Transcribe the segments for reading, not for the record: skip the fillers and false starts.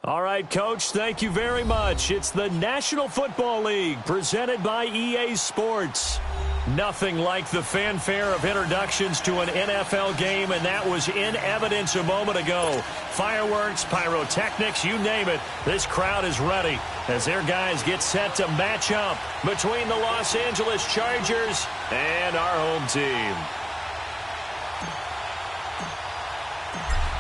All right, Coach, thank you very much. It's the National Football League presented by EA Sports. Nothing like the fanfare of introductions to an NFL game, and that was in evidence a moment ago. Fireworks, pyrotechnics, you name it. This crowd is ready as their guys get set to match up between the Los Angeles Chargers and our home team.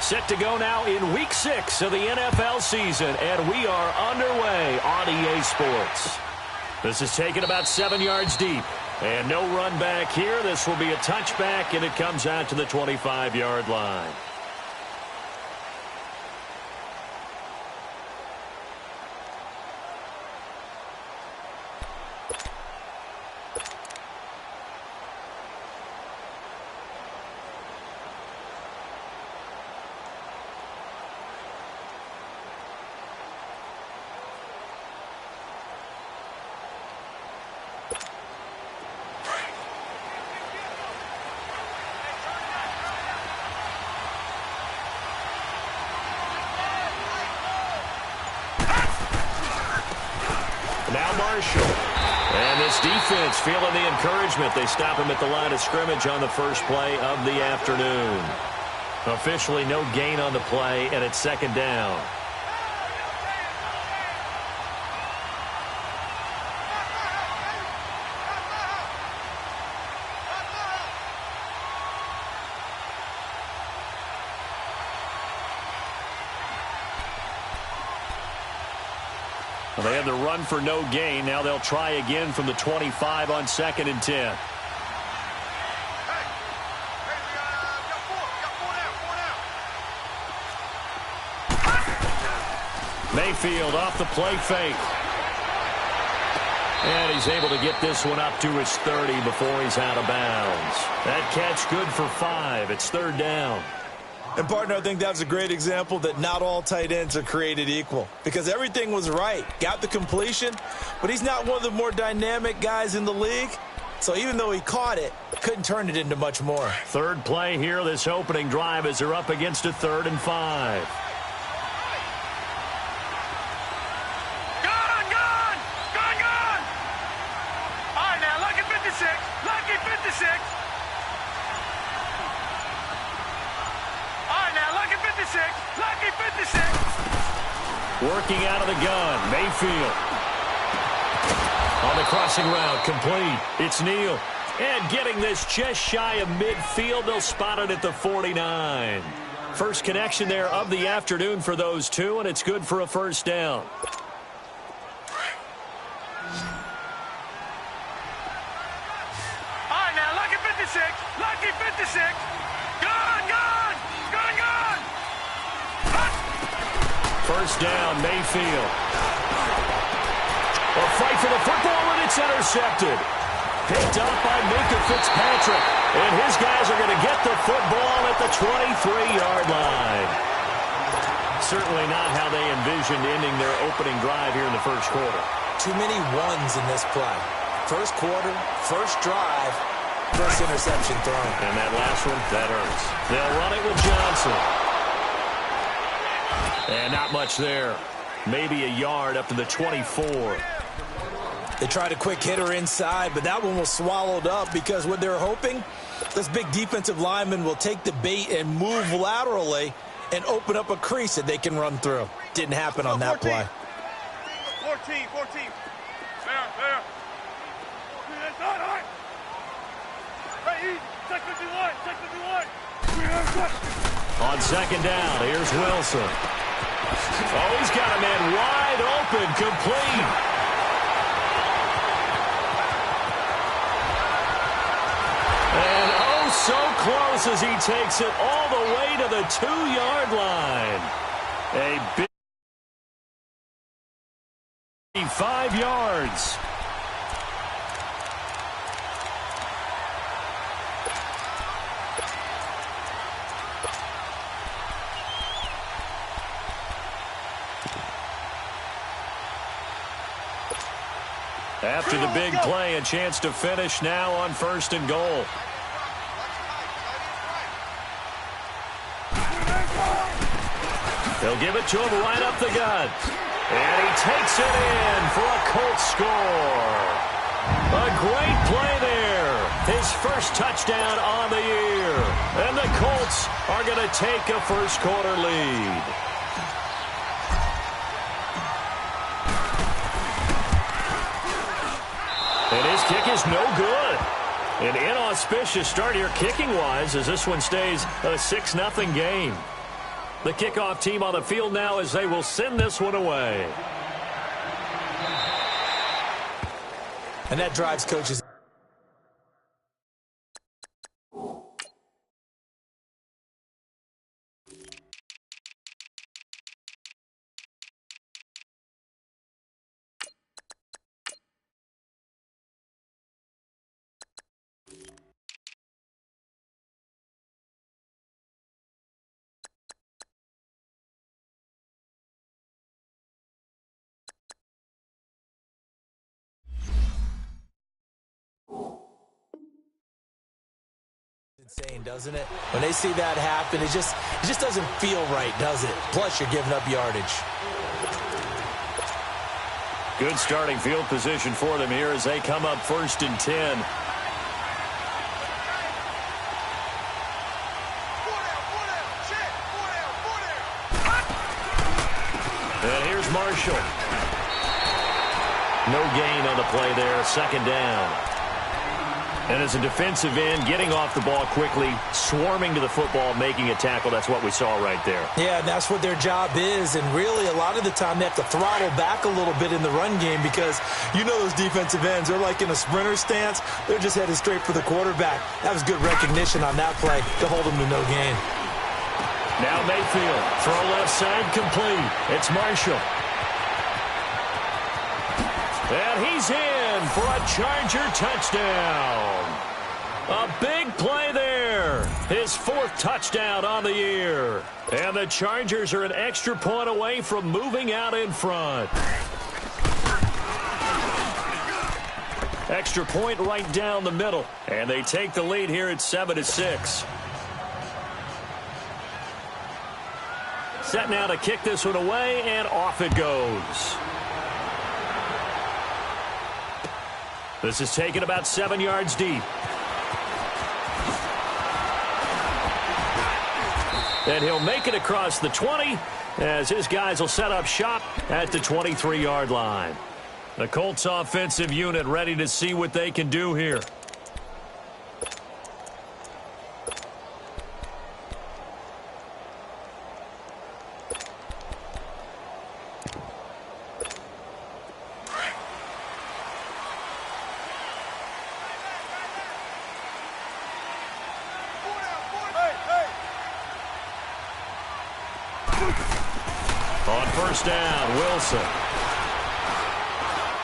Set to go now in Week 6 of the NFL season, and we are underway on EA Sports. This is taken about 7 yards deep. And no run back here. This will be a touchback, and it comes out to the 25-yard line. And this defense feeling the encouragement. They stop him at the line of scrimmage on the first play of the afternoon. Officially no gain on the play, and it's second down. They had the run for no gain. Now they'll try again from the 25 on 2nd and 10. Mayfield off the play fake. And he's able to get this one up to his 30 before he's out of bounds. That catch good for 5. It's third down. And, partner, I think that was a great example that not all tight ends are created equal, because everything was right. Got the completion, but he's not one of the more dynamic guys in the league. So even though he caught it, couldn't turn it into much more. Third play here, this opening drive, as they're up against a 3rd and 5. Gone! All right, now, lucky 56. Lucky 56. Working out of the gun, Mayfield. On the crossing route, complete. It's Neal. And getting this just shy of midfield, they'll spot it at the 49. First connection there of the afternoon for those two, and it's good for a first down. All right, now, lucky 56. Gone! First down, Mayfield. A fight for the football, and it's intercepted. Picked up by Minka Fitzpatrick. And his guys are going to get the football at the 23-yard line. Certainly not how they envisioned ending their opening drive here in the first quarter. Too many ones in this play. First quarter, first drive, first interception thrown. And that last one, that hurts. They'll run it with Johnson. And not much there. Maybe a yard up to the 24. They tried a quick hitter inside, but that one was swallowed up because what they're hoping, this big defensive lineman will take the bait and move laterally and open up a crease that they can run through. Didn't happen on that play. 14. There. Hey, check 51. On second down, here's Wilson. Oh, he's got a man wide open, complete. And oh, so close as he takes it all the way to the 2-yard line. A big 5 yards. After the big play, a chance to finish now on 1st and goal. They'll give it to him right up the gut. And he takes it in for a Colts score. A great play there. His first touchdown on the year. And the Colts are going to take a first-quarter lead. And his kick is no good. An inauspicious start here kicking-wise as this one stays a 6-0 game. The kickoff team on the field now as they will send this one away. And that drives coaches. Insane, doesn't it? When they see that happen, it just doesn't feel right, does it? Plus, you're giving up yardage. Good starting field position for them here as they come up 1st and 10. And here's Marshall. No gain on the play there, 2nd down. And as a defensive end, getting off the ball quickly, swarming to the football, making a tackle, that's what we saw right there. Yeah, and that's what their job is. And really, a lot of the time, they have to throttle back a little bit in the run game because you know those defensive ends, they're like in a sprinter stance. They're just headed straight for the quarterback. That was good recognition on that play to hold them to no gain. Now Mayfield, throw left side, complete. It's Marshall. And he's in for a Charger touchdown. A big play there. His 4th touchdown on the year. And the Chargers are an extra point away from moving out in front. Extra point right down the middle. And they take the lead here at 7-6. Set now to kick this one away, and off it goes. This is taken about 7 yards deep. And he'll make it across the 20 as his guys will set up shop at the 23-yard line. The Colts offensive unit ready to see what they can do here. On 1st down, Wilson.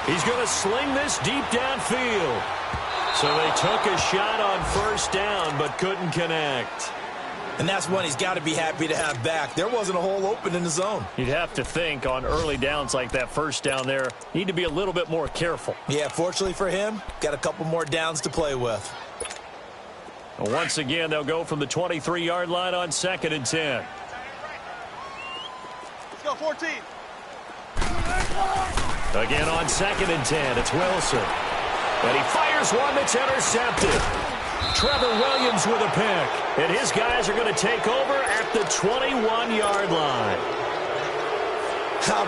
He's going to sling this deep downfield. So they took a shot on 1st down but couldn't connect. And that's one he's got to be happy to have back. There wasn't a hole open in the zone. You'd have to think on early downs like that 1st down there, need to be a little bit more careful. Yeah, fortunately for him, got a couple more downs to play with. Once again, they'll go from the 23-yard line on 2nd and 10. Let's go, 14. Again on 2nd and 10, it's Wilson. And he fires one that's intercepted. Trevor Williams with a pick. And his guys are going to take over at the 21-yard line.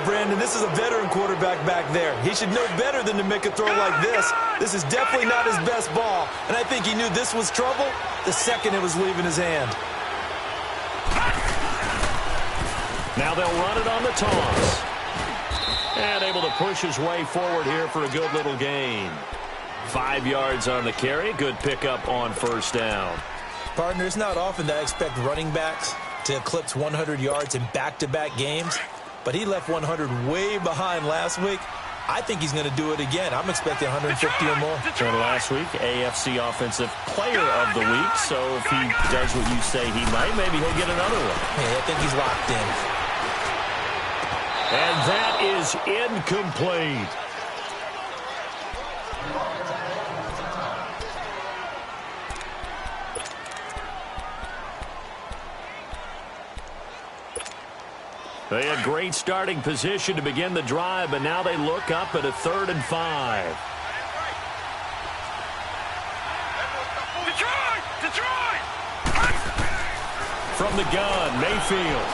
Brandon, this is a veteran quarterback back there. He should know better than to make a throw like this. This is definitely not his best ball. And I think he knew this was trouble the second it was leaving his hand. Now they'll run it on the toss. And able to push his way forward here for a good little gain. 5 yards on the carry. Good pickup on 1st down. Partner, it's not often that I expect running backs to eclipse 100 yards in back-to-back games, but he left 100 way behind last week. I think he's going to do it again. I'm expecting 150 or more. And last week, AFC Offensive Player of the Week. So if he does what you say he might, maybe he'll get another one. Yeah, I think he's locked in. And that is incomplete. They had great starting position to begin the drive, but now they look up at a 3rd and 5. Detroit! From the gun, Mayfield.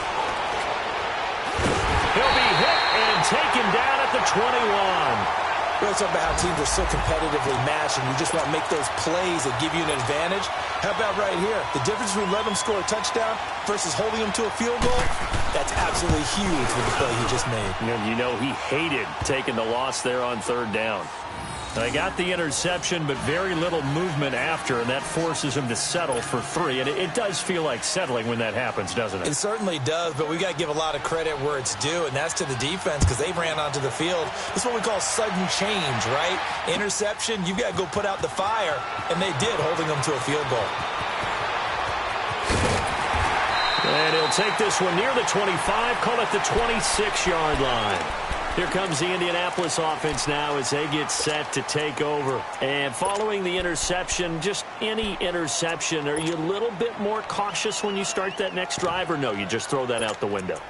He'll be hit and taken down at the 21. We're talking about how teams are so competitively matched, and you just want to make those plays that give you an advantage. How about right here? The difference between letting them score a touchdown versus holding them to a field goal, that's absolutely huge with the play he just made. You know he hated taking the loss there on 3rd down. They got the interception, but very little movement after, and that forces him to settle for 3. And it does feel like settling when that happens, doesn't it? It certainly does, but we got to give a lot of credit where it's due, and that's to the defense because they ran onto the field. This is what we call sudden change, right? Interception, you got to go put out the fire, and they did, holding them to a field goal. And he'll take this one near the 25, call it the 26-yard line. Here comes the Indianapolis offense now as they get set to take over. And following the interception, just any interception, are you a little bit more cautious when you start that next drive, or no, you just throw that out the window?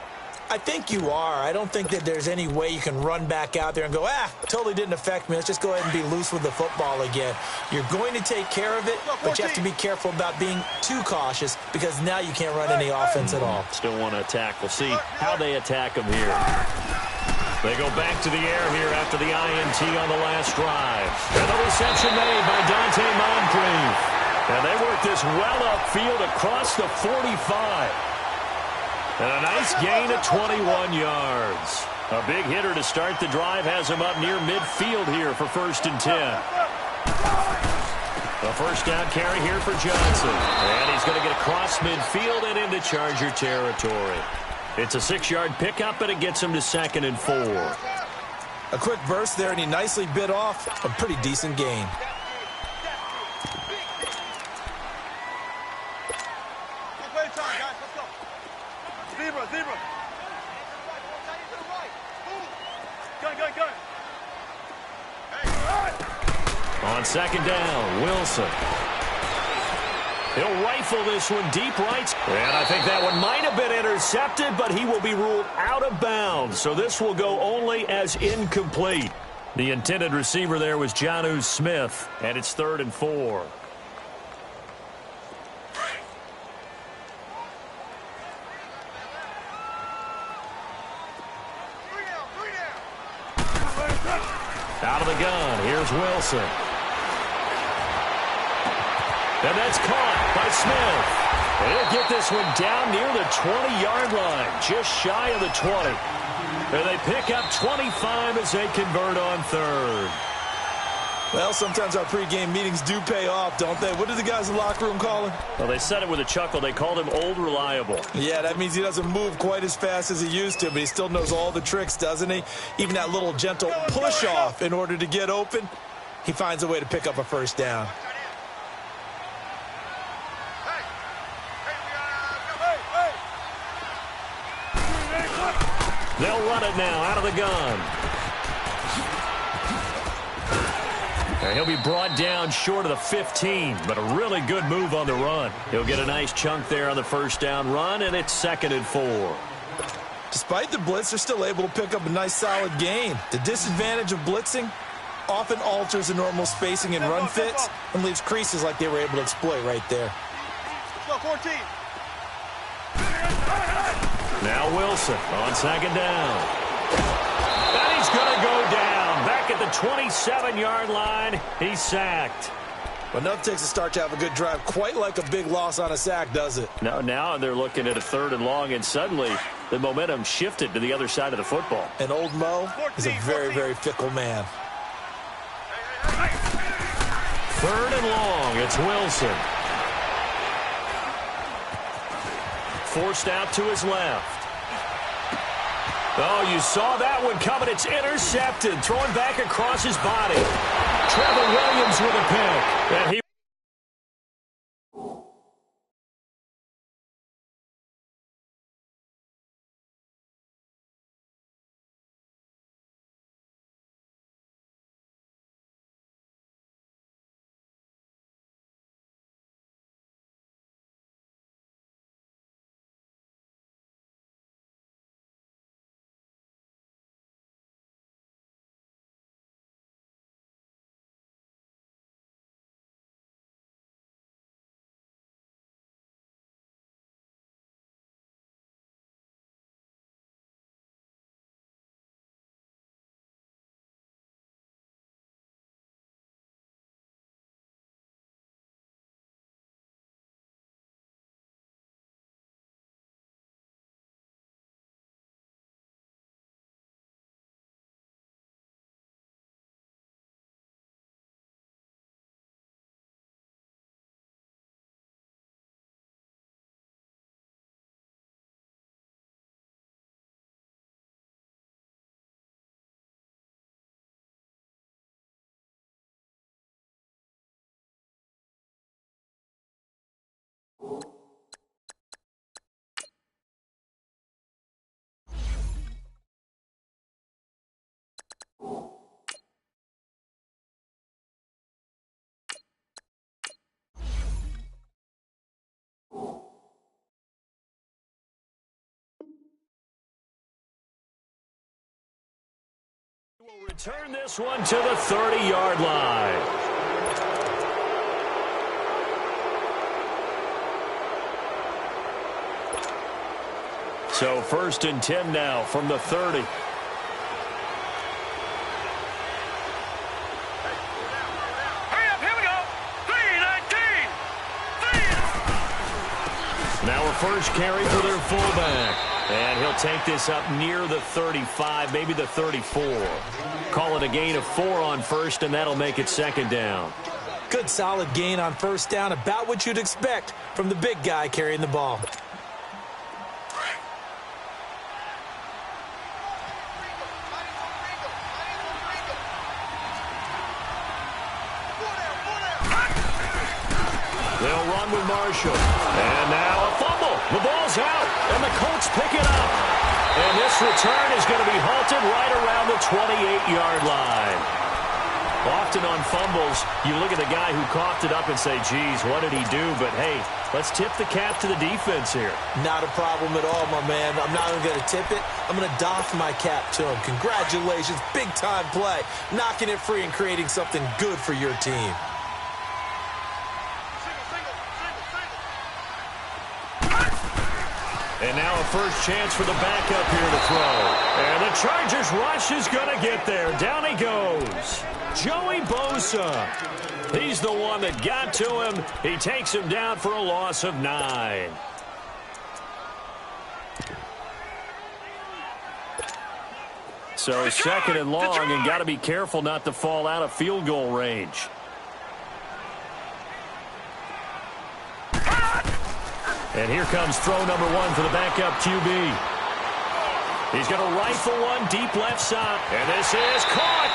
I think you are. I don't think that there's any way you can run back out there and go, totally didn't affect me. Let's just go ahead and be loose with the football again. You're going to take care of it, but you have to be careful about being too cautious because now you can't run any offense at all. Still want to attack. We'll see how they attack them here. They go back to the air here after the INT on the last drive. And the reception made by Dante Moncrief. And they work this well upfield across the 45. And a nice gain of 21 yards. A big hitter to start the drive has him up near midfield here for 1st and 10. A 1st down carry here for Johnson. And he's going to get across midfield and into Charger territory. It's a 6-yard pickup, and it gets him to 2nd and 4. A quick burst there, and he nicely bit off a pretty decent gain. Zebra. Gun. On 2nd down, Wilson. He'll rifle this one deep right. And I think that one might have been intercepted, but he will be ruled out of bounds. So this will go only as incomplete. The intended receiver there was Jonnu Smith, and it's 3rd and 4. Out of the gun, here's Wilson. And that's caught by Smith. And he'll get this one down near the 20-yard line, just shy of the 20. And they pick up 25 as they convert on 3rd. Well, sometimes our pregame meetings do pay off, don't they? What do the guys in the locker room call him? Well, they said it with a chuckle. They called him Old Reliable. Yeah, that means he doesn't move quite as fast as he used to, but he still knows all the tricks, doesn't he? Even that little gentle push-off in order to get open, he finds a way to pick up a 1st down. They'll run it now out of the gun. And he'll be brought down short of the 15, but a really good move on the run. He'll get a nice chunk there on the 1st down run, and it's 2nd and 4. Despite the blitz, they're still able to pick up a nice solid gain. The disadvantage of blitzing often alters the normal spacing and run fits and leaves creases like they were able to exploit right there. Let's go, 14. Now Wilson on 2nd down. And he's going to go down. Back at the 27-yard line, he's sacked. Well, enough takes a start to have a good drive. Quite like a big loss on a sack, does it? Now they're looking at a 3rd and long, and suddenly the momentum shifted to the other side of the football. And old Mo is a very, very fickle man. 3rd and long, it's Wilson. Forced out to his left. Oh, you saw that one coming. It's intercepted. Throwing back across his body. Trevor Williams with a pick. And he We'll return this one to the 30-yard line. So 1st and 10 now from the 30. Hurry up, here we go. 3-19. Now a first carry for their fullback. And he'll take this up near the 35, maybe the 34. Call it a gain of 4 on first, and that'll make it 2nd down. Good solid gain on 1st down, about what you'd expect from the big guy carrying the ball. They'll run with Marshall. And now a fumble. The ball's out, and the Colts pick it up. And this return is going to be halted right around the 28-yard line. Often on fumbles, you look at the guy who coughed it up and say, geez, what did he do? But, hey, let's tip the cap to the defense here. Not a problem at all, my man. I'm not even going to tip it. I'm going to doff my cap to him. Congratulations. Big-time play. Knocking it free and creating something good for your team. And now a first chance for the backup here to throw. And the Chargers rush is going to get there. Down he goes. Joey Bosa. He's the one that got to him. He takes him down for a loss of 9. So 2nd and long, and got to be careful not to fall out of field goal range. And here comes throw number 1 for the backup QB. He's going to rifle one deep left side. And this is caught.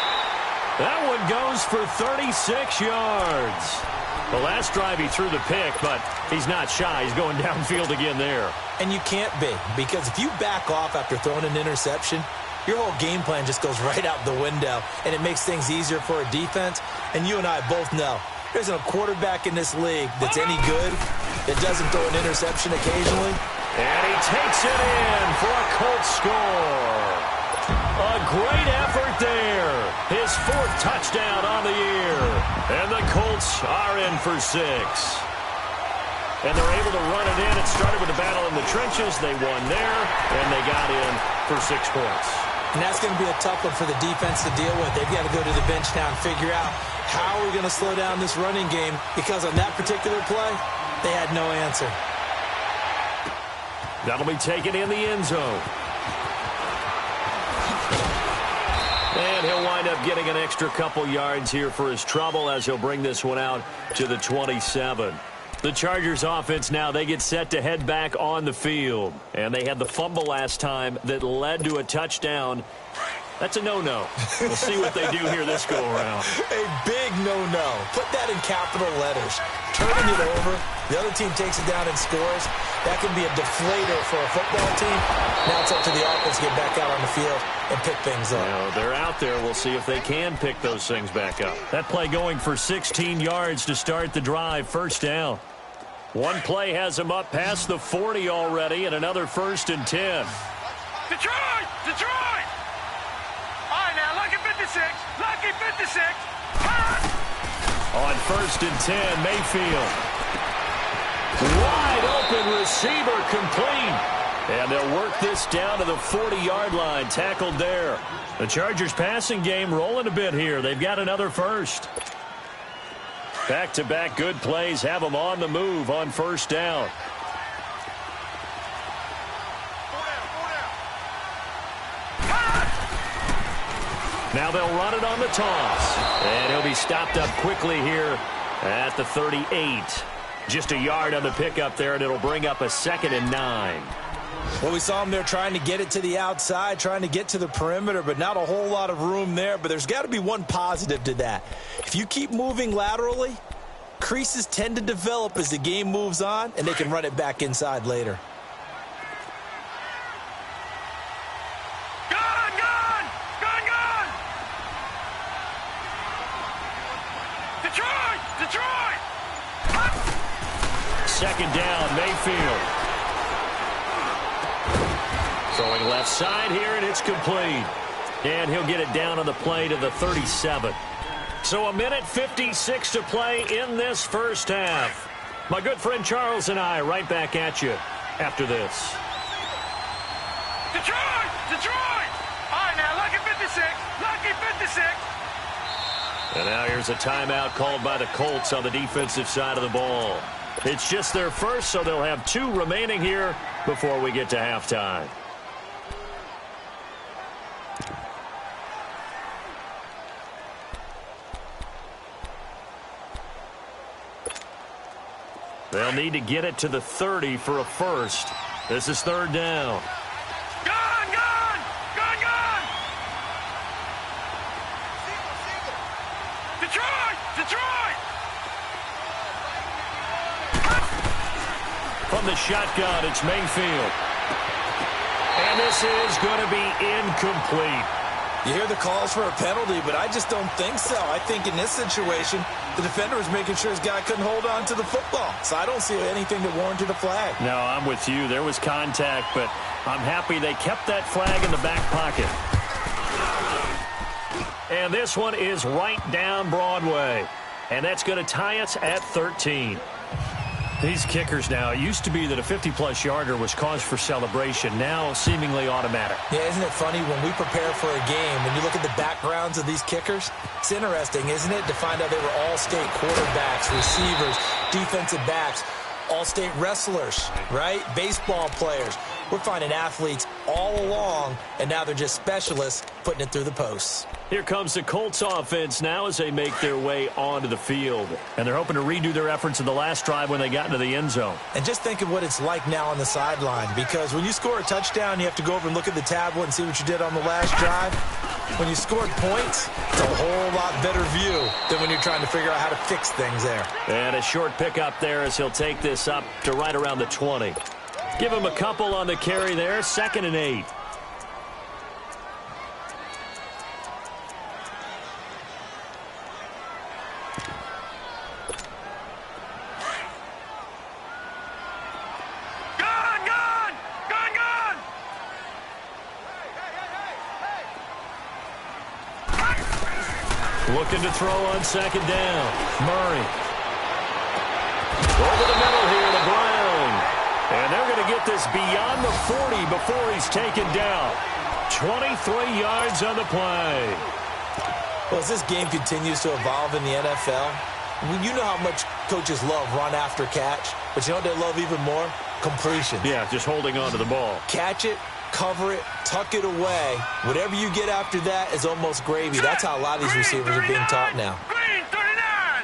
That one goes for 36 yards. The last drive he threw the pick, but he's not shy. He's going downfield again there. And you can't be, because if you back off after throwing an interception, your whole game plan just goes right out the window, and it makes things easier for a defense. And you and I both know there isn't a quarterback in this league that's any good that doesn't throw an interception occasionally. And he takes it in for a Colts score. A great effort there. His 4th touchdown on the year. And the Colts are in for 6. And they're able to run it in. It started with a battle in the trenches. They won there, and they got in for 6 points. And that's going to be a tough one for the defense to deal with. They've got to go to the bench now and figure out how are we going to slow down this running game, because on that particular play, they had no answer. That'll be taken in the end zone. And he'll wind up getting an extra couple yards here for his trouble as he'll bring this one out to the 27. The Chargers offense now, they get set to head back on the field. And they had the fumble last time that led to a touchdown. That's a no-no. We'll see what they do here this go-around. A big no-no. Put that in capital letters. Turning it over. The other team takes it down and scores. That can be a deflator for a football team. Now it's up to the offense to get back out on the field and pick things up. Well, they're out there. We'll see if they can pick those things back up. That play going for 16 yards to start the drive. 1st down. One play has him up past the 40 already, and another 1st and 10. Detroit! Detroit! All right, now, lucky 56. Lucky 56. On 1st and 10, Mayfield. Wide open receiver complete. And they'll work this down to the 40-yard line. Tackled there. The Chargers passing game rolling a bit here. They've got another first. Back-to-back good plays have them on the move on 1st down. Now they'll run it on the toss. And he'll be stopped up quickly here at the 38. Just a yard on the pickup there, and it'll bring up a 2nd and 9. Well, we saw him there trying to get it to the outside, trying to get to the perimeter, but not a whole lot of room there. But there's got to be one positive to that. If you keep moving laterally, creases tend to develop as the game moves on, and they can run it back inside later. second down, Mayfield. Throwing left side here, and it's complete. And he'll get it down on the play to the 37. So 1:56 to play in this first half. My good friend Charles and I right back at you after this. Detroit! Detroit! All right, now, lucky 56. Lucky 56. And now here's a timeout called by the Colts on the defensive side of the ball. It's just their first, so they'll have 2 remaining here before we get to halftime. They'll need to get it to the 30 for a first. This is third down. Gone! Gone! Gone! Gone! Detroit! Detroit! From the shotgun, it's Mayfield. And this is going to be incomplete. You hear the calls for a penalty, but I just don't think so. I think in this situation, the defender was making sure his guy couldn't hold on to the football. So I don't see anything that warranted a flag. No, I'm with you. There was contact, but I'm happy they kept that flag in the back pocket. And this one is right down Broadway. And that's going to tie us at 13. These kickers now, it used to be that a 50-plus yarder was cause for celebration, now seemingly automatic. Yeah, isn't it funny when we prepare for a game, when you look at the backgrounds of these kickers, it's interesting, isn't it, to find out they were all-state quarterbacks, receivers, defensive backs, all-state wrestlers, right? Baseball players. We're finding athletes all along, and now they're just specialists putting it through the posts. Here comes the Colts offense now as they make their way onto the field. And they're hoping to redo their efforts in the last drive when they got into the end zone. And just think of what it's like now on the sideline, because when you score a touchdown, you have to go over and look at the tablet and see what you did on the last drive. When you scored points, it's a whole lot better view than when you're trying to figure out how to fix things there. And a short pickup there as he'll take this up to right around the 20. Give him a couple on the carry there, 2nd and 8. Looking to throw on 2nd down. Murray. Over the middle here to Brown. And they're going to get this beyond the 40 before he's taken down. 23 yards on the play. Well, as this game continues to evolve in the NFL, you know how much coaches love run after catch, but you know what they love even more? Completion. Yeah, just holding on to the ball. Catch it, cover it, tuck it away. Whatever you get after that is almost gravy. That's how a lot of these receivers are being taught now. Green 39.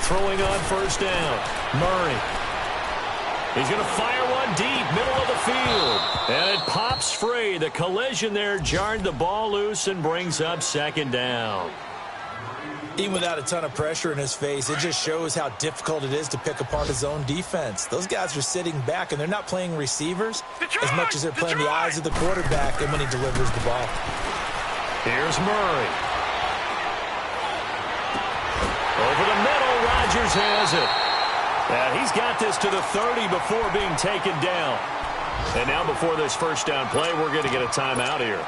Throwing on 1st down. Murray. He's going to fire one deep, middle of the field. And it pops free. The collision there jarred the ball loose and brings up 2nd down. Even without a ton of pressure in his face, it just shows how difficult it is to pick apart his own defense. Those guys are sitting back, and they're not playing receivers as much as they're playing the eyes of the quarterback and when he delivers the ball. Here's Murray. Over the middle, Rodgers has it. And he's got this to the 30 before being taken down. And now before this first down play, we're going to get a timeout here,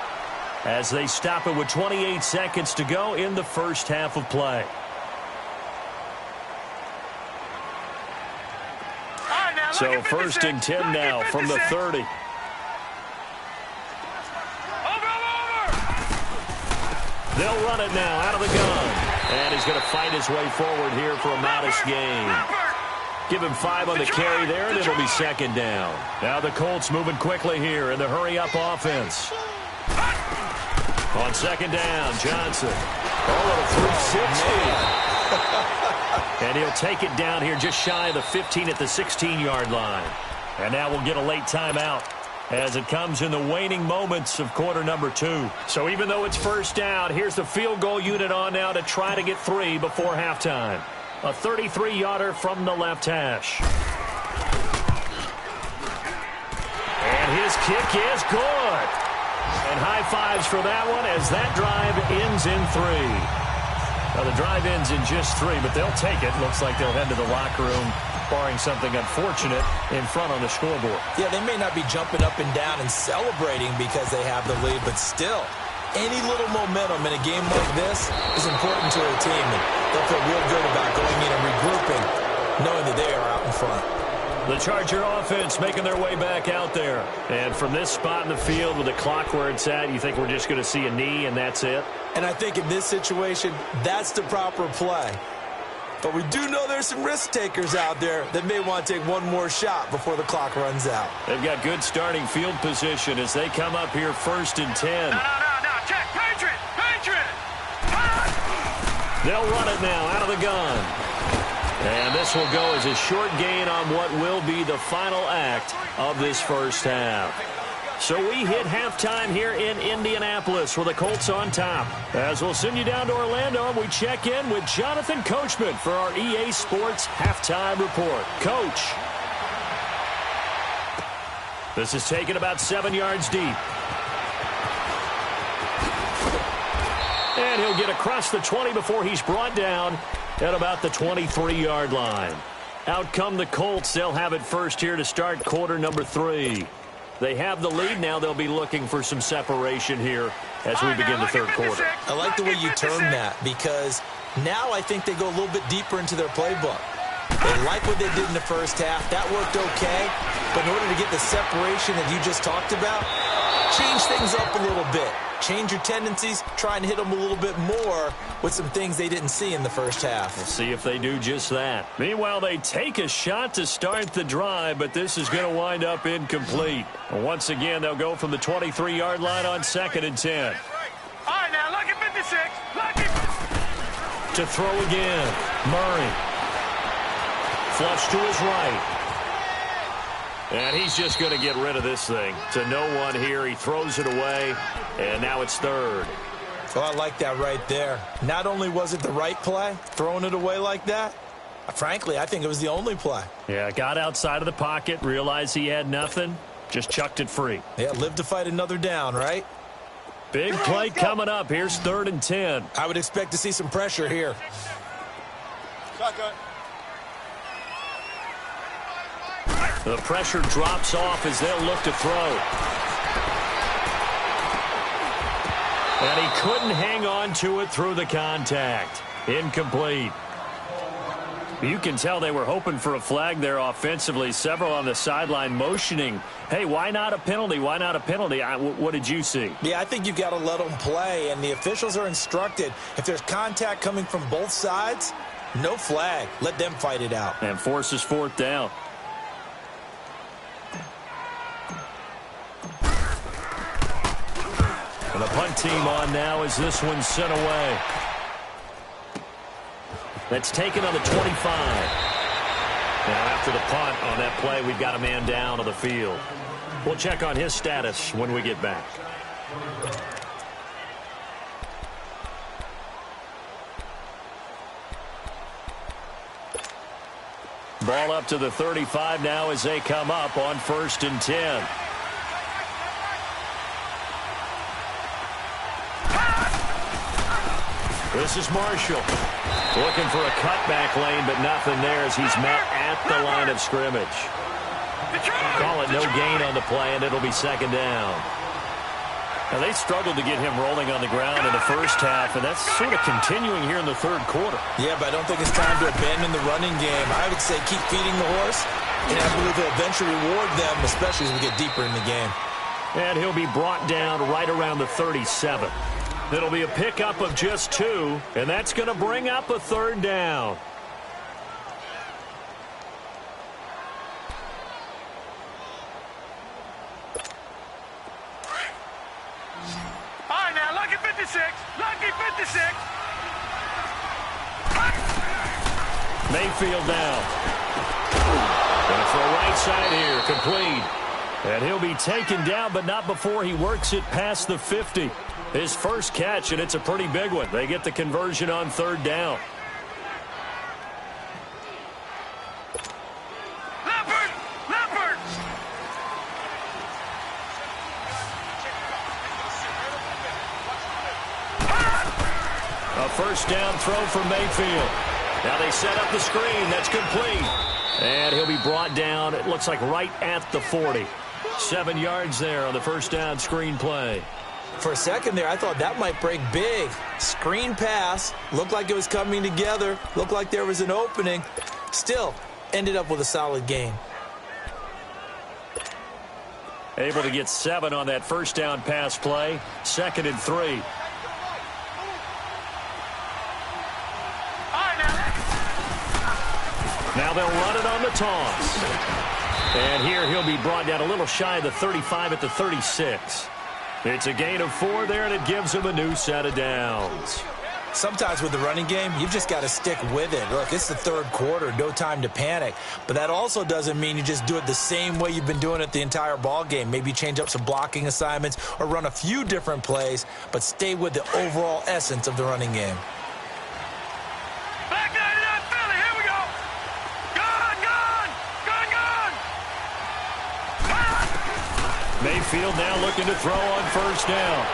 as they stop it with 28 seconds to go in the first half of play. Right, now, So 1st and 10 now from the 30. Over. They'll run it now out of the gun. And he's going to fight his way forward here for a modest gain. Give him 5 on the carry there, and it'll be 2nd down. Now the Colts moving quickly here in the hurry-up offense. On 2nd down, Johnson. Oh, a 360. And he'll take it down here just shy of the 15 at the 16-yard line. And now we'll get a late timeout as it comes in the waning moments of quarter number 2. So even though it's 1st down, here's the field goal unit on now to try to get 3 before halftime. A 33-yarder from the left hash. And his kick is good. And high fives for that one as that drive ends in 3. Now, the drive ends in just 3, but they'll take it. Looks like they'll head to the locker room, barring something unfortunate, in front on the scoreboard. Yeah, they may not be jumping up and down and celebrating because they have the lead, but still, any little momentum in a game like this is important to their team, and they'll feel real good about going in and regrouping, knowing that they are out in front. The Charger offense making their way back out there. And from this spot in the field with the clock where it's at, you think we're just going to see a knee and that's it? And I think in this situation, that's the proper play. But we do know there's some risk takers out there that may want to take one more shot before the clock runs out. They've got good starting field position as they come up here 1st and 10. No. Check. Patriot. They'll run it now out of the gun. And this will go as a short gain on what will be the final act of this first half. So we hit halftime here in Indianapolis with the Colts on top. As we'll send you down to Orlando, and we check in with Jonathan Coachman for our EA Sports Halftime Report. Coach. This is taken about 7 yards deep. And he'll get across the 20 before he's brought down at about the 23-yard line. Out come the Colts. They'll have it first here to start quarter number 3. They have the lead. Now they'll be looking for some separation here as we begin the third quarter. I like the way you term that because now I think they go a little bit deeper into their playbook. They like what they did in the first half. That worked okay. But in order to get the separation that you just talked about, change things up a little bit. Change your tendencies, try and hit them a little bit more with some things they didn't see in the first half. We'll see if they do just that. Meanwhile, they take a shot to start the drive, but this is going to wind up incomplete. Once again, they'll go from the 23-yard line on 2nd and 10. All right, now, lucky 56. Lucky. To throw again. Murray. Flush to his right. And he's just going to get rid of this thing. To no one here. He throws it away, and now it's 3rd. Oh, I like that right there. Not only was it the right play, throwing it away like that, frankly, I think it was the only play. Yeah, got outside of the pocket, realized he had nothing, just chucked it free. Yeah, live to fight another down, right? Big play coming up. Here's 3rd and 10. I would expect to see some pressure here. Shotgun. The pressure drops off as they'll look to throw. And he couldn't hang on to it through the contact. Incomplete. You can tell they were hoping for a flag there offensively. Several on the sideline motioning, hey, why not a penalty? Why not a penalty? What did you see? Yeah, I think you've got to let them play, and the officials are instructed. If there's contact coming from both sides, no flag. Let them fight it out. And forces 4th down. And the punt team on now as this one's sent away. That's taken on the 25. Now after the punt on that play, we've got a man down on the field. We'll check on his status when we get back. Ball up to the 35 now as they come up on 1st and 10. This is Marshall. Looking for a cutback lane, but nothing there as he's met at the line of scrimmage. Call it no gain on the play, and it'll be 2nd down. Now, they struggled to get him rolling on the ground in the first half, and that's sort of continuing here in the third quarter. Yeah, but I don't think it's time to abandon the running game. I would say keep feeding the horse, and I believe he'll eventually reward them, especially as we get deeper in the game. And he'll be brought down right around the 37. It'll be a pickup of just 2, and that's going to bring up a 3rd down. All right, now, lucky 56. Lucky 56. Mayfield down. Going for a right side here, complete. And he'll be taken down, but not before he works it past the 50. His first catch, and it's a pretty big one. They get the conversion on 3rd down. Leopard! first down throw for Mayfield. Now they set up the screen. That's complete. And he'll be brought down, it looks like right at the 40. 7 yards there on the first down screen play. For a second there, I thought that might break big. Screen pass. Looked like it was coming together. Looked like there was an opening. Still, ended up with a solid gain. Able to get 7 on that first down pass play. 2nd and 3. Now they'll run it on the toss. And here he'll be brought down a little shy of the 35 at the 36. It's a gain of 4 there, and it gives him a new set of downs. Sometimes with the running game, you've just got to stick with it. Look, it's the 3rd quarter, no time to panic. But that also doesn't mean you just do it the same way you've been doing it the entire ball game. Maybe change up some blocking assignments or run a few different plays, but stay with the overall essence of the running game. Back 99 Philly, here we go. Gone. Mayfield now looking to throw on first down.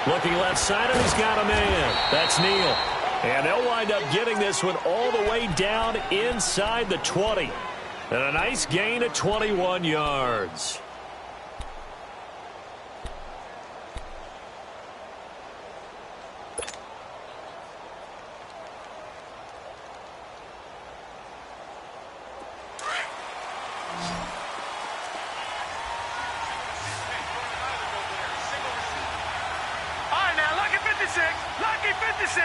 Looking left side, and he's got a man. That's Neal. And they'll wind up getting this one all the way down inside the 20. And a nice gain of 21 yards. Lucky 56.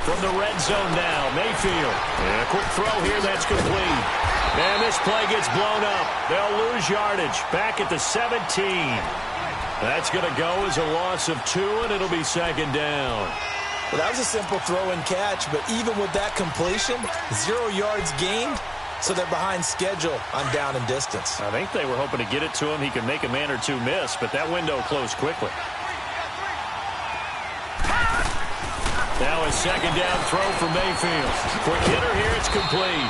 From the red zone now, Mayfield. And a quick throw here, that's complete. And this play gets blown up. They'll lose yardage back at the 17. That's going to go as a loss of 2, and it'll be 2nd down. Well, that was a simple throw and catch, but even with that completion, 0 yards gained, so they're behind schedule on down and distance. I think they were hoping to get it to him. He could make a man or two miss, but that window closed quickly. Now a 2nd down throw for Mayfield. Quick hitter here, it's complete.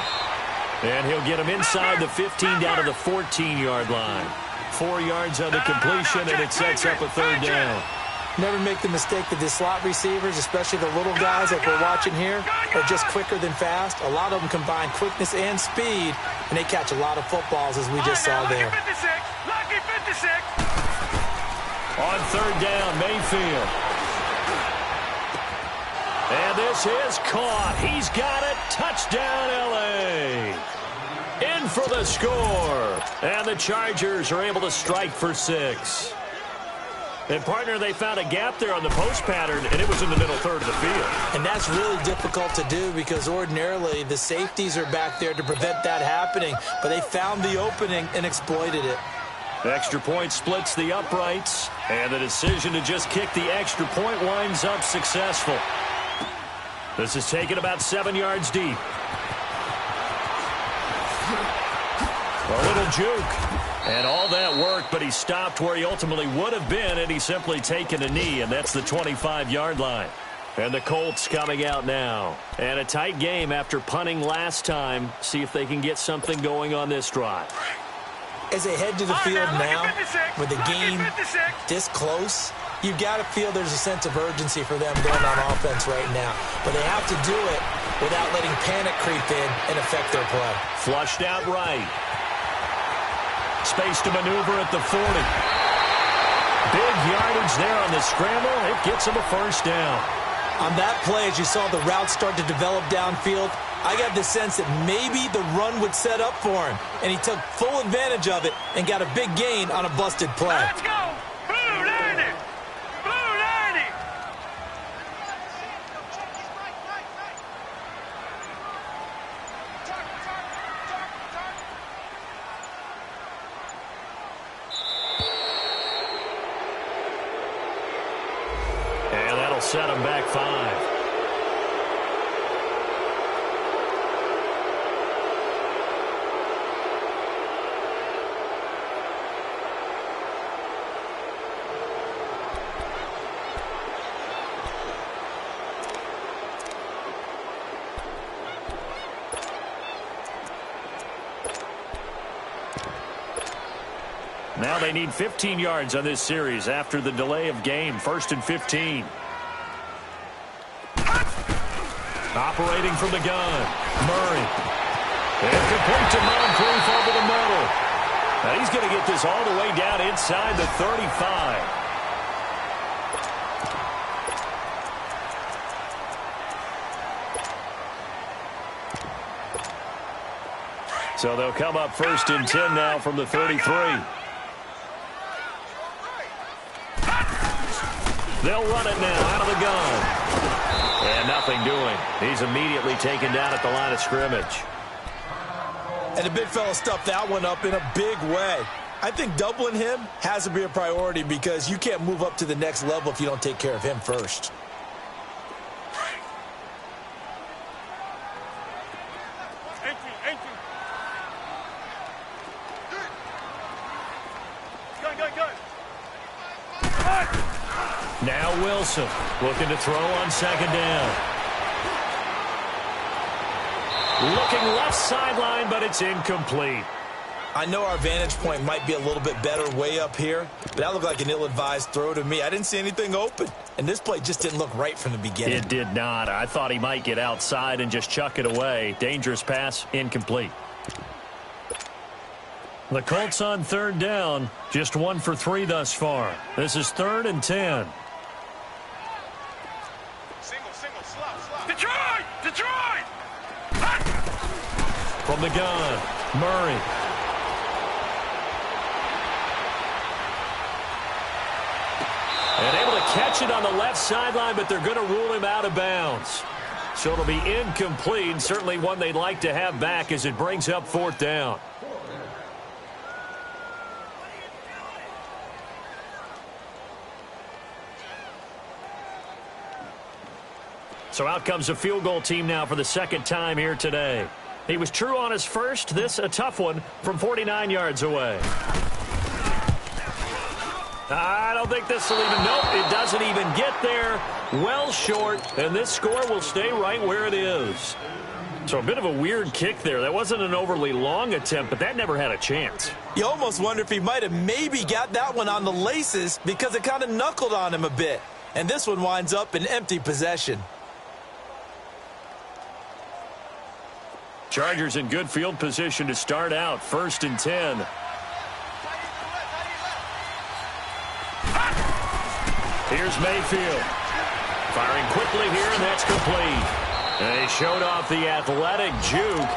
And he'll get him inside the 15 down to the 14-yard line. 4 yards on the completion, and it sets up a 3rd down. Never make the mistake that the slot receivers, especially the little guys like we're watching here, are just quicker than fast. A lot of them combine quickness and speed, and they catch a lot of footballs, as we just saw there. Lucky 56. On 3rd down, Mayfield. And this is caught. He's got it. Touchdown, L.A. In for the score. And the Chargers are able to strike for 6. And, partner, they found a gap there on the post pattern, and it was in the middle 3rd of the field. And that's really difficult to do because ordinarily the safeties are back there to prevent that happening. But they found the opening and exploited it. The extra point splits the uprights, and the decision to just kick the extra point winds up successful. This is taken about 7 yards deep. A little juke. And all that work, but he stopped where he ultimately would have been, and he's simply taken a knee, and that's the 25-yard line. And the Colts coming out now. And a tight game after punting last time. See if they can get something going on this drive. As they head to the field now, with the game this close, you've got to feel there's a sense of urgency for them going on offense right now. But they have to do it without letting panic creep in and affect their play. Flushed out right. Space to maneuver at the 40. Big yardage there on the scramble. It gets him a first down. On that play, as you saw the route start to develop downfield, I got the sense that maybe the run would set up for him. And he took full advantage of it and got a big gain on a busted play. Let's go. Blue 90. Blue 90. And that'll set him back 5. Now they need 15 yards on this series after the delay of game. 1st and 15. Operating from the gun. Murray. And complete to Moncrief over the middle. Now he's going to get this all the way down inside the 35. So they'll come up 1st and 10 now from the 33. They'll run it now out of the gun. And nothing doing. He's immediately taken down at the line of scrimmage. And the big fella stuffed that one up in a big way. I think doubling him has to be a priority because you can't move up to the next level if you don't take care of him first. Now Wilson looking to throw on 2nd down. Looking left sideline, but it's incomplete. I know our vantage point might be a little bit better way up here, but that looked like an ill-advised throw to me. I didn't see anything open, and this play just didn't look right from the beginning. It did not. I thought he might get outside and just chuck it away. Dangerous pass, incomplete. The Colts on 3rd down, just 1 for 3 thus far. This is 3rd and 10. Detroit! Detroit! From the gun, Murray. And able to catch it on the left sideline, but they're going to rule him out of bounds. So it'll be incomplete, and certainly one they'd like to have back as it brings up 4th down. So out comes a field goal team now for the 2nd time here today. He was true on his first. This a tough one from 49 yards away. I don't think this will even, nope, it doesn't even get there. Well short, and this score will stay right where it is. So a bit of a weird kick there. That wasn't an overly long attempt, but that never had a chance. You almost wonder if he might have maybe got that one on the laces because it kind of knuckled on him a bit. And this one winds up in empty possession. Chargers in good field position to start out. 1st and 10. Here's Mayfield. Firing quickly here, and that's complete. And he showed off the athletic juke.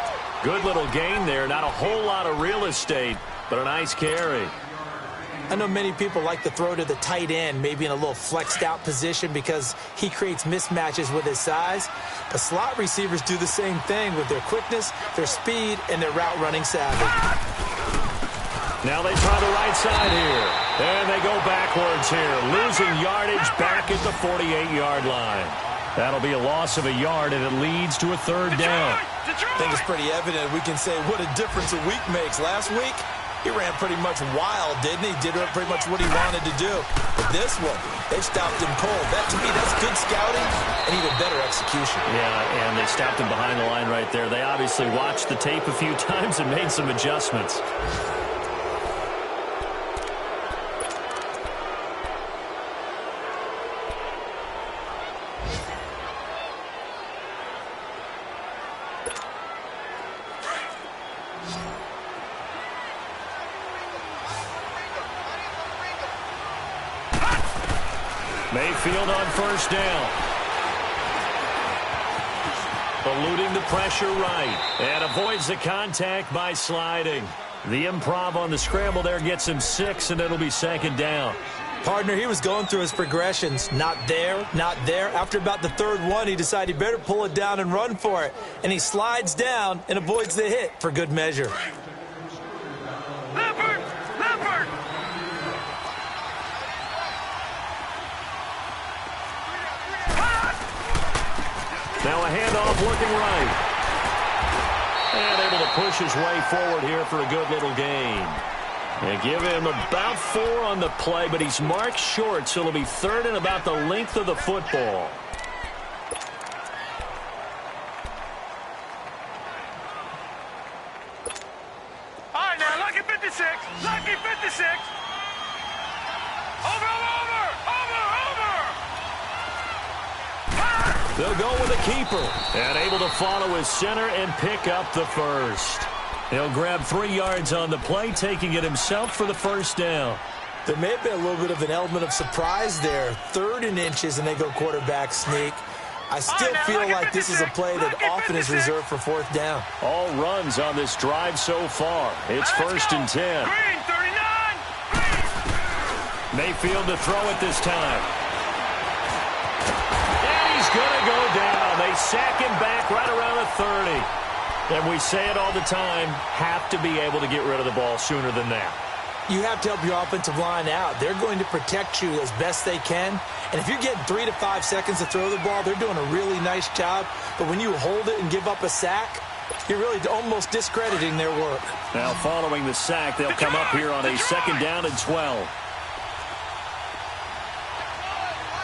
Good little gain there. Not a whole lot of real estate, but a nice carry. I know many people like to throw to the tight end, maybe in a little flexed out position because he creates mismatches with his size. But slot receivers do the same thing with their quickness, their speed, and their route running savvy. Now they try the right side here. And they go backwards here. Losing yardage back at the 48-yard line. That'll be a loss of a yard, and it leads to a 3rd down. I think it's pretty evident we can say what a difference a week makes. Last week, he ran pretty much wild, didn't he? Did pretty much what he wanted to do. But this one, they stopped him cold. That, to me, that's good scouting and even better execution. Yeah, and they stopped him behind the line right there. They obviously watched the tape a few times and made some adjustments. Mayfield on 1st down. Eluding the pressure right. And avoids the contact by sliding. The improv on the scramble there gets him 6, and it'll be 2nd down. Partner, he was going through his progressions. Not there, not there. After about the 3rd one, he decided he better pull it down and run for it. And he slides down and avoids the hit for good measure. Now a handoff working right. And able to push his way forward here for a good little gain. And give him about 4 on the play, but he's marked short, so it'll be 3rd and about the length of the football. All right, now, lucky 56. Lucky 56. They'll go with a keeper. And able to follow his center and pick up the first. He'll grab 3 yards on the play, taking it himself for the first down. There may have been a little bit of an element of surprise there. 3rd and inches, and they go quarterback sneak. I still feel like this is a play that often is reserved for 4th down. All runs on this drive so far. It's 1st and 10. Green, 39. Mayfield to throw it this time. And he's going to go down. They sack him back right around the 30. And we say it all the time, have to be able to get rid of the ball sooner than that. You have to help your offensive line out. They're going to protect you as best they can. And if you're getting 3 to 5 seconds to throw the ball, they're doing a really nice job. But when you hold it and give up a sack, you're really almost discrediting their work. Now following the sack, they'll come up here on a 2nd down and 12. All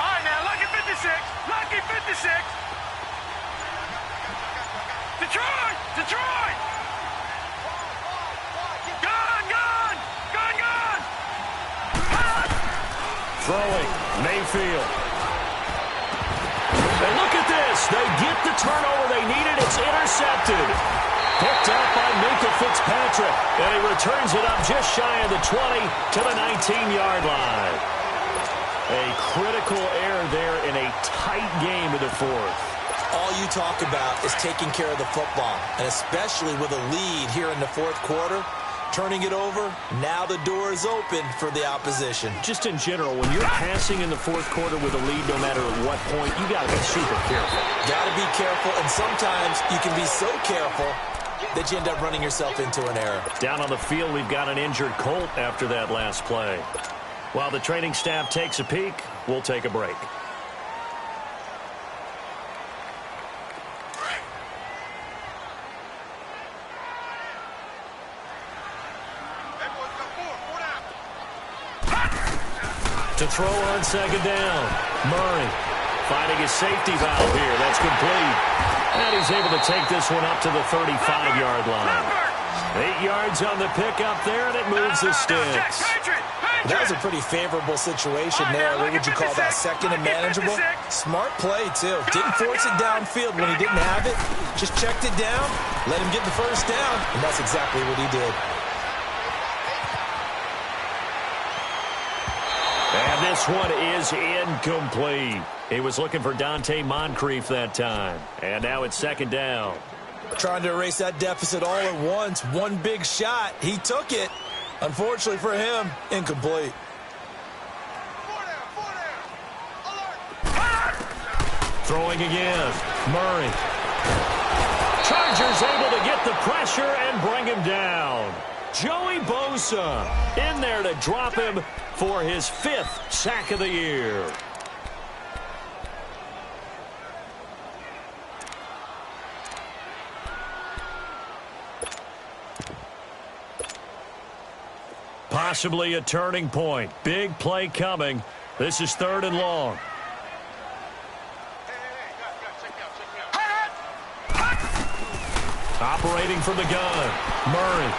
right, now, lucky 56. Lucky 56. Detroit! Detroit! Gone! Gone! Gone! Gone! Throwing, Mayfield. And look at this. They get the turnover they needed. It's intercepted. Picked up by Minkah Fitzpatrick. And he returns it up just shy of the 20 to the 19-yard line. A critical error there in a tight game in the 4th. All you talk about is taking care of the football, and especially with a lead here in the 4th quarter, turning it over, now the door is open for the opposition. Just in general, when you're passing in the 4th quarter with a lead, no matter at what point, you got to be super careful. Got to be careful, and sometimes you can be so careful that you end up running yourself into an error. Down on the field, we've got an injured Colt after that last play. While the training staff takes a peek, we'll take a break. To throw on 2nd down. Murray finding his safety valve here. That's complete. And he's able to take this one up to the 35-yard line. 8 yards on the pickup there, and it moves the sticks. That was a pretty favorable situation there. What would you call that? 2nd and manageable? Smart play, too. Didn't force it downfield when he didn't have it. Just checked it down, let him get the first down, and that's exactly what he did. And this one is incomplete. He was looking for Dante Moncrief that time. And now it's 2nd down. Trying to erase that deficit all at once. One big shot. He took it. Unfortunately for him, incomplete. Throwing again. Murray. Chargers able to get the pressure and bring him down. Joey Bosa in there to drop him for his 5th sack of the year. Possibly a turning point. Big play coming. This is 3rd and long. Operating from the gun. Murray.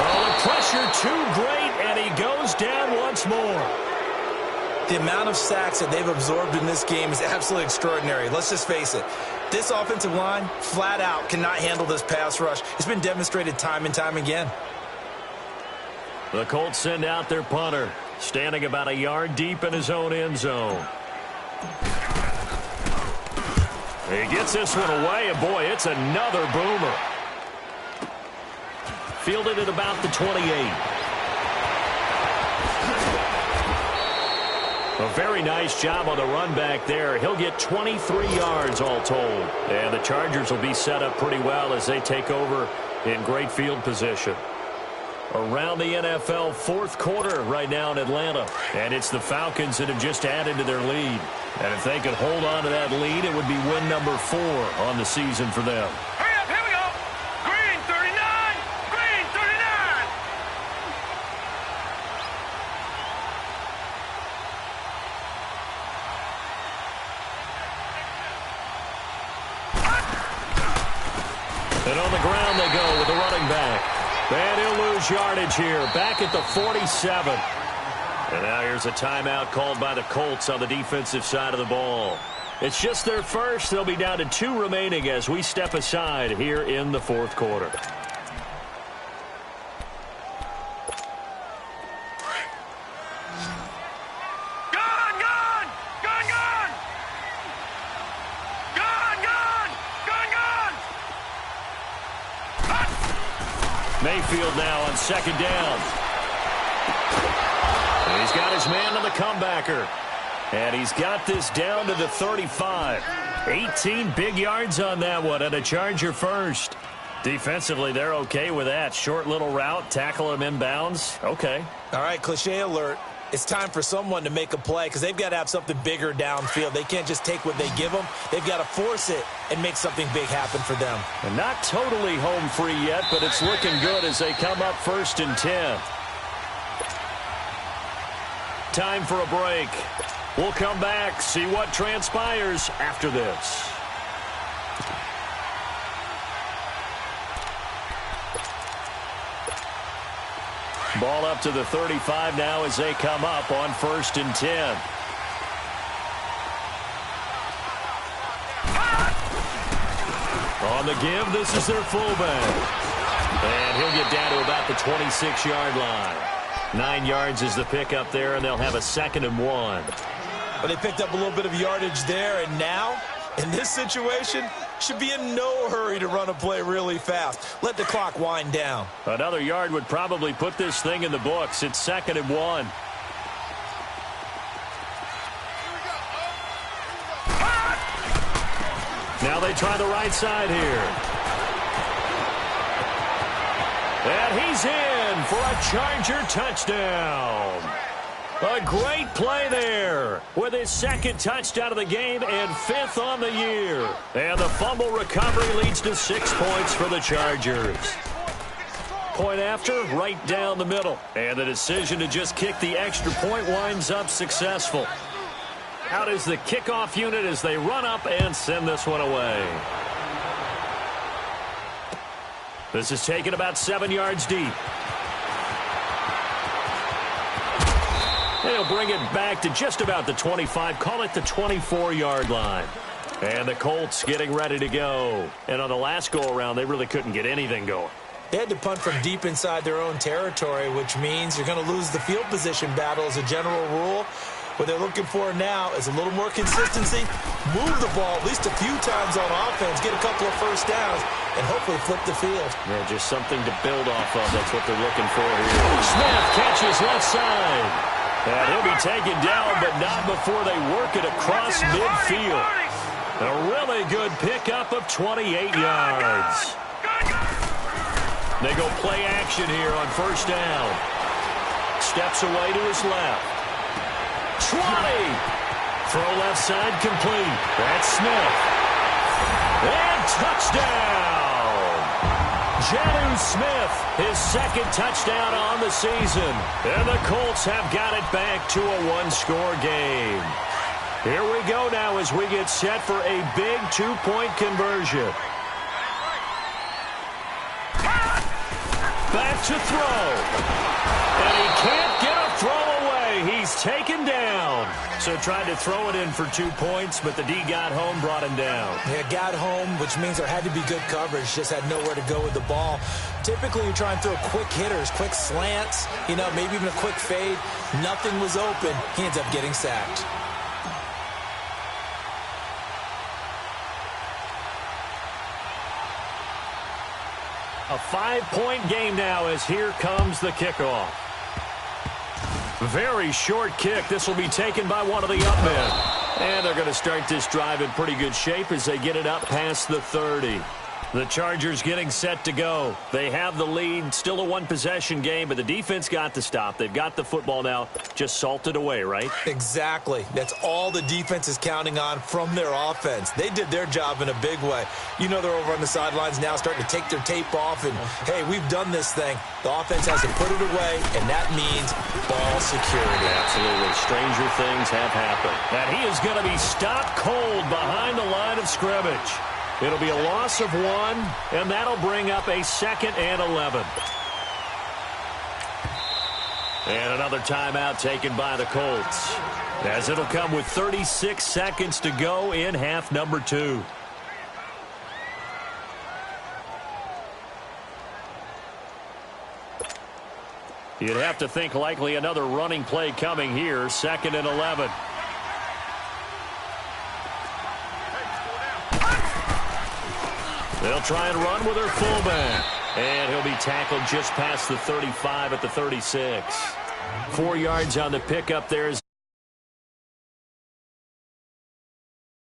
Oh, the pressure too great, and he goes down once more. The amount of sacks that they've absorbed in this game is absolutely extraordinary. Let's just face it. This offensive line, flat out, cannot handle this pass rush. It's been demonstrated time and time again. The Colts send out their punter, standing about a yard deep in his own end zone. He gets this one away, and boy, it's another boomer. Fielded at about the 28. A very nice job on the run back there. He'll get 23 yards all told. And the Chargers will be set up pretty well as they take over in great field position. Around the NFL 4th quarter right now in Atlanta. And it's the Falcons that have just added to their lead. And if they could hold on to that lead, it would be win number 4 on the season for them. Hurry up, here we go. Green 39. Green 39. And on the ground they go with the running back. And he'll lose yardage here, back at the 47. And now here's a timeout called by the Colts on the defensive side of the ball. It's just their first. They'll be down to 2 remaining as we step aside here in the fourth quarter. Mayfield now on second down. And he's got his man on the comebacker. And he's got this down to the 35. 18 big yards on that one, and a Charger first. Defensively, they're okay with that. Short little route, tackle him inbounds. Okay. All right, cliche alert. It's time for someone to make a play because they've got to have something bigger downfield. They can't just take what they give them. They've got to force it and make something big happen for them. And not totally home free yet, but it's looking good as they come up 1st and 10. Time for a break. We'll come back, see what transpires after this. Ball up to the 35 now as they come up on 1st and 10. On the give, this is their fullback. And he'll get down to about the 26-yard line. 9 yards is the pickup there, and they'll have a 2nd and 1. But they picked up a little bit of yardage there, and now, in this situation, should be in no hurry to run a play really fast. Let the clock wind down. Another yard would probably put this thing in the books. It's 2nd and 1. Now they try the right side here. And he's in for a Charger touchdown. A great play there with his 2nd touchdown of the game and 5th on the year. And the fumble recovery leads to 6 points for the Chargers. Point after, right down the middle. And the decision to just kick the extra point winds up successful. Out is the kickoff unit as they run up and send this one away. This is taken about 7 yards deep. They'll bring it back to just about the 25, call it the 24-yard line. And the Colts getting ready to go. And on the last go-around, they really couldn't get anything going. They had to punt from deep inside their own territory, which means you're going to lose the field position battle as a general rule. What they're looking for now is a little more consistency, move the ball at least a few times on offense, get a couple of first downs, and hopefully flip the field. Yeah, just something to build off of. That's what they're looking for here. Smith catches left side. And he'll be taken down, but not before they work it across midfield. A really good pickup of 28 yards. They go play action here on 1st down. Steps away to his left. 20. Throw left side complete. That's Smith. And touchdown. Jonnu Smith, his 2nd touchdown on the season. And the Colts have got it back to a 1-score game. Here we go now as we get set for a big 2-point conversion. Back to throw. And he can't get a throw away. He's taken down. So tried to throw it in for 2 points, but the D got home, brought him down. Yeah, got home, which means there had to be good coverage. Just had nowhere to go with the ball. Typically, you try and throw quick hitters, quick slants, maybe even a quick fade. Nothing was open. He ends up getting sacked. A 5-point game now as here comes the kickoff. Very short kick. This will be taken by one of the up men. And they're going to start this drive in pretty good shape as they get it up past the 30. The Chargers getting set to go. They have the lead. Still a one-possession game, but the defense got the stop. They've got the football now. Just salted away, right? Exactly. That's all the defense is counting on from their offense. They did their job in a big way. They're over on the sidelines now starting to take their tape off, and, hey, we've done this thing. The offense has to put it away, and that means ball security. Absolutely. Stranger things have happened. And he is going to be stopped cold behind the line of scrimmage. It'll be a loss of 1, and that'll bring up a 2nd and 11. And another timeout taken by the Colts, as it'll come with 36 seconds to go in half number 2. You'd have to think likely another running play coming here, 2nd and 11. They'll try and run with their fullback. And he'll be tackled just past the 35 at the 36. 4 yards on the pickup there.